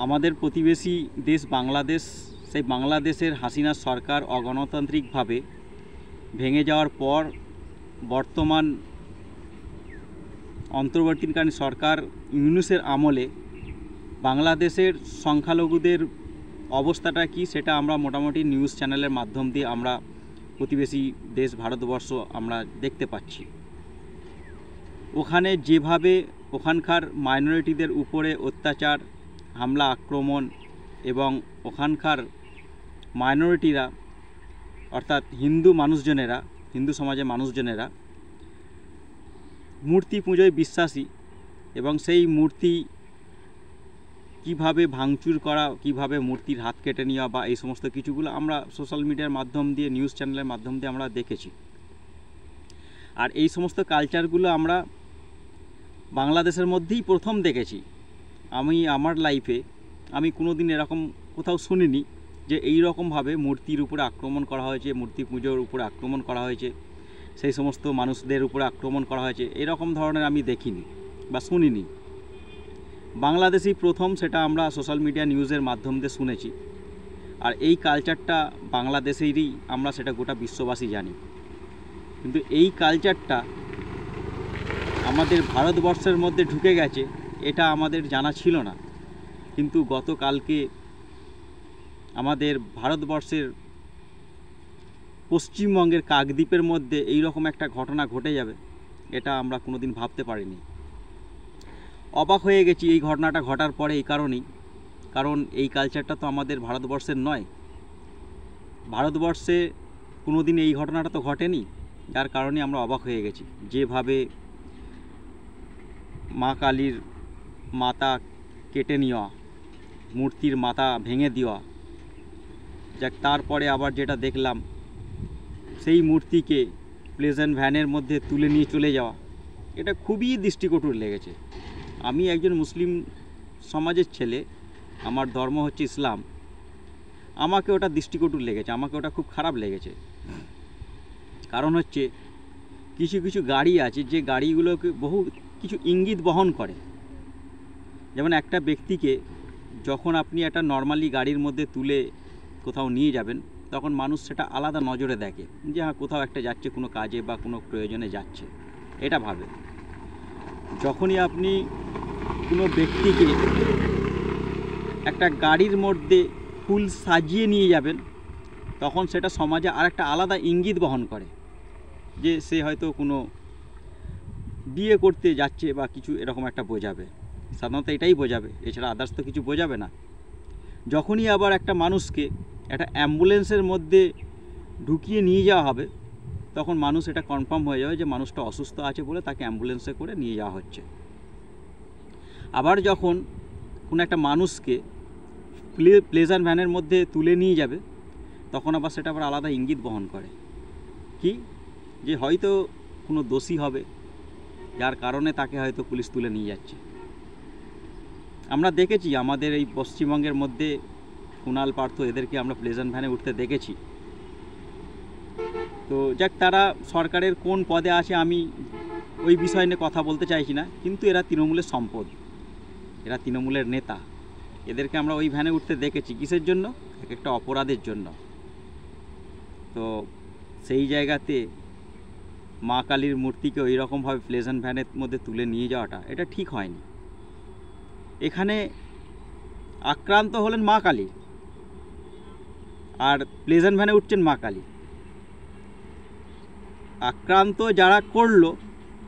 আমাদের প্রতিবেশী দেশ বাংলাদেশ, সেই বাংলাদেশের হাসিনা সরকার অগণতান্ত্রিকভাবে ভেঙে যাওয়ার পর বর্তমান অন্তর্বর্তীকালীন সরকার ইউনূসের আমলে বাংলাদেশের সংখ্যালঘুদের অবস্থাটা কি সেটা আমরা মোটামুটি নিউজ চ্যানেলের মাধ্যম দিয়ে আমরা প্রতিবেশী দেশ ভারতবর্ষ আমরা দেখতে পাচ্ছি। ওখানে যেভাবে ওখানকার মাইনরিটিদের উপরে অত্যাচার, হামলা, আক্রমণ এবং ওখানকার মাইনরিটিরা অর্থাৎ হিন্দু সমাজের মানুষজনেরা মূর্তি পুজোয় বিশ্বাসী এবং সেই মূর্তি কিভাবে ভাঙচুর করা, কিভাবে মূর্তির হাত কেটে নেওয়া বা এই সমস্ত কিছুগুলো আমরা সোশ্যাল মিডিয়ার মাধ্যম দিয়ে, নিউজ চ্যানেলের মাধ্যম দিয়ে আমরা দেখেছি। আর এই সমস্ত কালচারগুলো আমরা বাংলাদেশের মধ্যেই প্রথম দেখেছি। আমার লাইফে আমি কোনো দিন এরকম কোথাও শুনিনি যে এই রকমভাবে মূর্তির উপরে আক্রমণ করা হয়েছে, মূর্তি পুজোর উপরে আক্রমণ করা হয়েছে, সেই সমস্ত মানুষদের উপরে আক্রমণ করা হয়েছে, এরকম ধরনের আমি দেখিনি বা শুনিনি। বাংলাদেশই প্রথম সেটা আমরা সোশ্যাল মিডিয়া নিউজের মাধ্যম দিয়ে শুনেছি। আর এই কালচারটা বাংলাদেশেরই, আমরা সেটা গোটা বিশ্ববাসী জানি। কিন্তু এই কালচারটা আমাদের ভারতবর্ষের মধ্যে ঢুকে গেছে এটা আমাদের জানা ছিল না। কিন্তু গতকালকে আমাদের ভারতবর্ষের পশ্চিমবঙ্গের কাকদ্বীপের মধ্যে এই রকম একটা ঘটনা ঘটে যাবে এটা আমরা কোনোদিন ভাবতে পারিনি। অবাক হয়ে গেছি এই ঘটনাটা ঘটার পরে এই কারণেই, কারণ এই কালচারটা তো আমাদের ভারতবর্ষের নয়। ভারতবর্ষে কোনোদিন এই ঘটনাটা তো ঘটেনি, যার কারণে আমরা অবাক হয়ে গেছি। যেভাবে মা কালীর মাথা কেটে নেওয়া, মূর্তির মাথা ভেঙে দেওয়া, যাক তারপরে আবার যেটা দেখলাম সেই মূর্তিকে প্লেজেন্ট ভ্যানের মধ্যে তুলে নিয়ে চলে যাওয়া, এটা খুবই দৃষ্টিকটু লেগেছে। আমি একজন মুসলিম সমাজের ছেলে, আমার ধর্ম হচ্ছে ইসলাম, আমাকে ওটা দৃষ্টিকটু লেগেছে, আমাকে ওটা খুব খারাপ লেগেছে। কারণ হচ্ছে কিছু কিছু গাড়ি আছে যে গাড়িগুলোকে বহু কিছু ইঙ্গিত বহন করে। যেমন একটা ব্যক্তিকে যখন আপনি একটা নর্মালি গাড়ির মধ্যে তুলে কোথাও নিয়ে যাবেন, তখন মানুষ সেটা আলাদা নজরে দেখে যে হ্যাঁ কোথাও একটা যাচ্ছে, কোনো কাজে বা কোনো প্রয়োজনে যাচ্ছে, এটা ভাবে। যখনই আপনি কোনো ব্যক্তিকে একটা গাড়ির মধ্যে ফুল সাজিয়ে নিয়ে যাবেন, তখন সেটা সমাজে আরেকটা আলাদা ইঙ্গিত বহন করে যে সে হয়তো কোনো বিয়ে করতে যাচ্ছে বা কিছু এরকম একটা বোঝাবে। সাধারণত এটাই বোঝাবে, এছাড়া আদার্স তো কিছু বোঝাবে না। যখনই আবার একটা মানুষকে একটা অ্যাম্বুলেন্সের মধ্যে ঢুকিয়ে নিয়ে যাওয়া হবে, তখন মানুষ এটা কনফার্ম হয়ে যাবে যে মানুষটা অসুস্থ আছে বলে তাকে অ্যাম্বুলেন্সে করে নিয়ে যাওয়া হচ্ছে। আবার যখন কোনো একটা মানুষকে প্লেজার ভ্যানের মধ্যে তুলে নিয়ে যাবে, তখন আবার সেটা আবার আলাদা ইঙ্গিত বহন করে কি, যে হয়তো কোনো দোষী হবে যার কারণে তাকে হয়তো পুলিশ তুলে নিয়ে যাচ্ছে। আমরা দেখেছি আমাদের এই পশ্চিমবঙ্গের মধ্যে কুণাল পার্থ এদেরকে আমরা প্লেজেন্ট ভ্যানে উঠতে দেখেছি। তো যাক, তারা সরকারের কোন পদে আছে আমি ওই বিষয় নিয়ে কথা বলতে চাইছি না, কিন্তু এরা তৃণমূলের সম্পদ, এরা তৃণমূলের নেতা। এদেরকে আমরা ওই ভ্যানে উঠতে দেখেছি কিসের জন্য? এক একটা অপরাধের জন্য। তো সেই জায়গাতে মা কালীর মূর্তিকে ওই রকমভাবে প্লেজেন্ট ভ্যানের মধ্যে তুলে নিয়ে যাওয়াটা এটা ঠিক হয়নি। এখানে আক্রান্ত হলেন মা কালী, আর প্লেজেন্ট ভ্যানে উঠছেন মা কালী। আক্রান্ত যারা করলো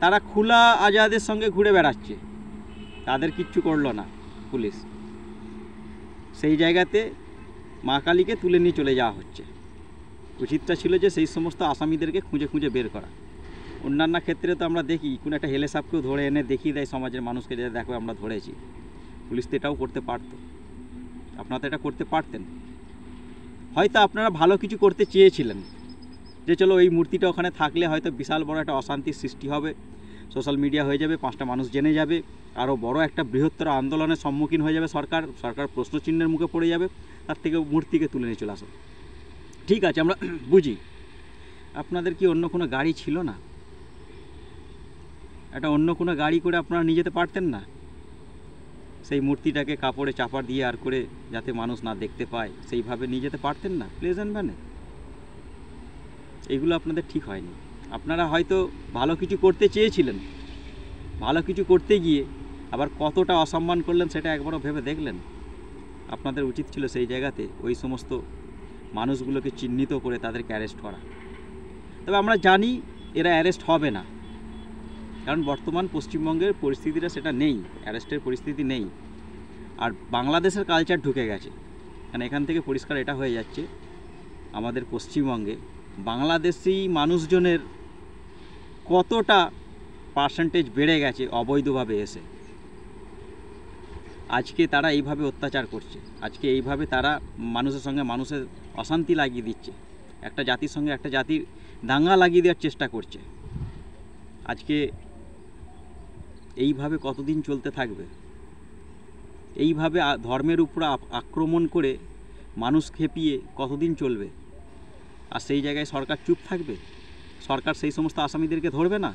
তারা খোলা আজাদের সঙ্গে ঘুরে বেড়াচ্ছে, তাদের কিচ্ছু করলো না পুলিশ। সেই জায়গাতে মা কালীকে তুলে নিয়ে চলে যাওয়া হচ্ছে। উচিতটা ছিল যে সেই সমস্ত আসামিদেরকে খুঁজে খুঁজে বের করা। অন্যান্য ক্ষেত্রে তো আমরা দেখি কোনো একটা হেলে সাপকেও ধরে এনে দেখিয়ে দেয় সমাজের মানুষকে, যে দেখো আমরা ধরেছি। পুলিশ তো এটাও করতে পারতো, আপনারা তো এটা করতে পারতেন। হয়তো আপনারা ভালো কিছু করতে চেয়েছিলেন, যে চলো এই মূর্তিটা ওখানে থাকলে হয়তো বিশাল বড় একটা অশান্তির সৃষ্টি হবে, সোশ্যাল মিডিয়া হয়ে যাবে, 5টা মানুষ জেনে যাবে, আরও বড় একটা বৃহত্তর আন্দোলনের সম্মুখীন হয়ে যাবে সরকার প্রশ্নচিহ্নের মুখে পড়ে যাবে। তার থেকে মূর্তিকে তুলে নিয়ে চলে আসো, ঠিক আছে, আমরা বুঝি। আপনাদের কি অন্য কোনো গাড়ি ছিল না? একটা অন্য কোনো গাড়ি করে আপনারা নিয়ে যেতে পারতেন না? সেই মূর্তিটাকে কাপড়ে চাপা দিয়ে আর করে যাতে মানুষ না দেখতে পায় সেইভাবে নিয়ে যেতে পারতেন না প্লেজেন্ট ভ্যানে? এগুলো আপনাদের ঠিক হয়নি। আপনারা হয়তো ভালো কিছু করতে চেয়েছিলেন, ভালো কিছু করতে গিয়ে আবার কতটা অসম্মান করলেন সেটা একবারও ভেবে দেখলেন? আপনাদের উচিত ছিল সেই জায়গাতে ওই সমস্ত মানুষগুলোকে চিহ্নিত করে তাদেরকে অ্যারেস্ট করা। তবে আমরা জানি এরা অ্যারেস্ট হবে না, কারণ বর্তমান পশ্চিমবঙ্গের পরিস্থিতিটা সেটা নেই, অ্যারেস্টের পরিস্থিতি নেই। আর বাংলাদেশের কালচার ঢুকে গেছে, কারণ এখান থেকে পরিষ্কার এটা হয়ে যাচ্ছে আমাদের পশ্চিমবঙ্গে বাংলাদেশি মানুষজনের কতটা পার্সেন্টেজ বেড়ে গেছে অবৈধভাবে এসে। আজকে তারা এইভাবে অত্যাচার করছে, আজকে এইভাবে তারা মানুষের সঙ্গে মানুষের অশান্তি লাগিয়ে দিচ্ছে, একটা জাতির সঙ্গে একটা জাতির দাঙ্গা লাগিয়ে দেওয়ার চেষ্টা করছে। আজকে এইভাবে কতদিন চলতে থাকবে? এইভাবে ধর্মের উপর আক্রমণ করে মানুষ খেপিয়ে কতদিন চলবে? আর সেই জায়গায় সরকার চুপ থাকবে? সরকার সেই সমস্ত আসামিদেরকে ধরবে না?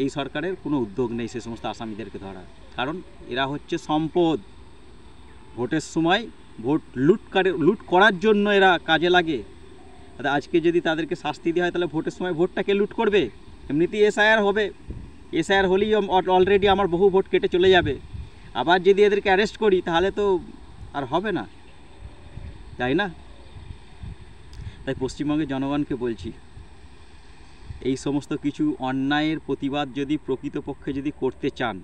এই সরকারের কোনো উদ্যোগ নেই সেই সমস্ত আসামিদেরকে ধরার, কারণ এরা হচ্ছে সম্পদ। ভোটের সময় ভোট লুট করার জন্য এরা কাজে লাগে। আজকে যদি তাদেরকে শাস্তি দেওয়া হয় তাহলে ভোটের সময় ভোটটাকে লুট করবে। এমনিতেই এসআইআর হবে, এসআইআর হলেই অলরেডি আমার বহু ভোট কেটে চলে যাবে। আবার যদি এদেরকে অ্যারেস্ট করি তাহলে তো আর হবে না, তাই না? তাই পশ্চিমবঙ্গের জনগণকে বলছি, এই সমস্ত কিছু অন্যায়ের প্রতিবাদ যদি প্রকৃতপক্ষে যদি করতে চান,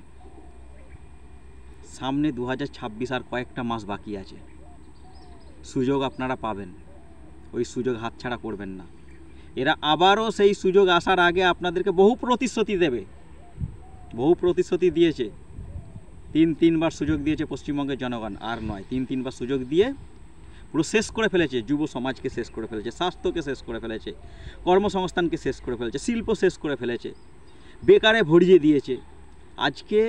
সামনে 2026 আর কয়েকটা মাস বাকি আছে, সুযোগ আপনারা পাবেন, ওই সুযোগ হাতছাড়া করবেন না। এরা আবারও সেই সুযোগ আসার আগে আপনাদেরকে বহু প্রতিশ্রুতি দেবে, বহু প্রতিশ্রুতি দিয়েছে। তিনবার সুযোগ দিয়েছে পশ্চিমবঙ্গের জনগণ, আর নয়, তিনবার সুযোগ দিয়ে পুরো শেষ করে ফেলেছে। যুব সমাজকে শেষ করে ফেলেছে, স্বাস্থ্যকে শেষ করে ফেলেছে, কর্মসংস্থানকে শেষ করে ফেলেছে, শিল্প শেষ করে ফেলেছে, বেকারে ভরিয়ে দিয়েছে। আজকে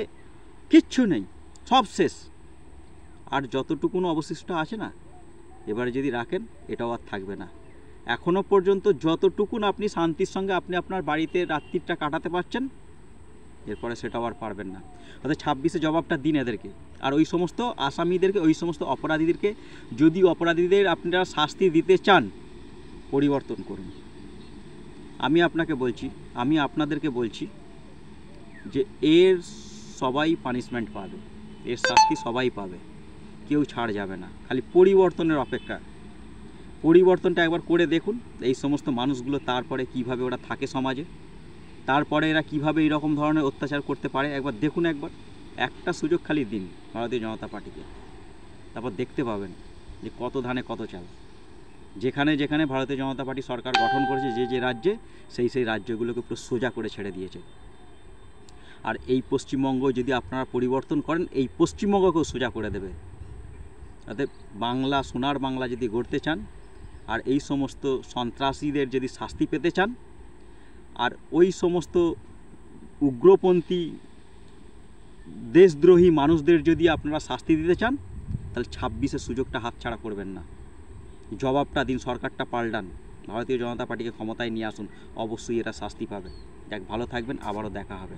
কিচ্ছু নেই, সব শেষ। আর যতটুকুন অবশিষ্ট আছে না, এবারে যদি রাখেন এটাও আর থাকবে না। এখনও পর্যন্ত যতটুকুন আপনি শান্তির সঙ্গে আপনি আপনার বাড়িতে রাত্রিটা কাটাতে পারছেন, এরপরে সেটাও আর পারবেন না। অর্থাৎ 26-এ জবাবটা দিন এদেরকে। আর ওই সমস্ত আসামিদেরকে, ওই সমস্ত অপরাধীদেরকে, যদি অপরাধীদের আপনারা শাস্তি দিতে চান, পরিবর্তন করুন। আমি আপনাকে বলছি, আমি আপনাদেরকে বলছি যে এর সবাই পানিশমেন্ট পাবে, এর শাস্তি সবাই পাবে, কেউ ছাড় যাবে না। খালি পরিবর্তনের অপেক্ষা। পরিবর্তনটা একবার করে দেখুন এই সমস্ত মানুষগুলো, তারপরে কিভাবে ওরা থাকে সমাজে, তারপরে এরা কিভাবে এইরকম ধরনের অত্যাচার করতে পারে একবার দেখুন। একবার একটা সুযোগ খালি দিন ভারতীয় জনতা পার্টিকে, তারপর দেখতে পাবেন যে কত ধানে কত চাল। যেখানে যেখানে ভারতীয় জনতা পার্টি সরকার গঠন করেছে, যে যে রাজ্যে, সেই রাজ্যগুলোকে পুরো সোজা করে ছেড়ে দিয়েছে। আর এই পশ্চিমবঙ্গ যদি আপনারা পরিবর্তন করেন, এই পশ্চিমবঙ্গকেও সোজা করে দেবে। অর্থাৎ বাংলা, সোনার বাংলা যদি গড়তে চান, আর এই সমস্ত সন্ত্রাসীদের যদি শাস্তি পেতে চান, আর ওই সমস্ত উগ্রপন্থী দেশদ্রোহী মানুষদের যদি আপনারা শাস্তি দিতে চান, তাহলে 26-এর সুযোগটা হাতছাড়া করবেন না। জবাবটা দিন, সরকারটা পাল্টান, ভারতীয় জনতা পার্টিকে ক্ষমতায় নিয়ে আসুন, অবশ্যই এরা শাস্তি পাবে। যাক, ভালো থাকবেন, আবারও দেখা হবে।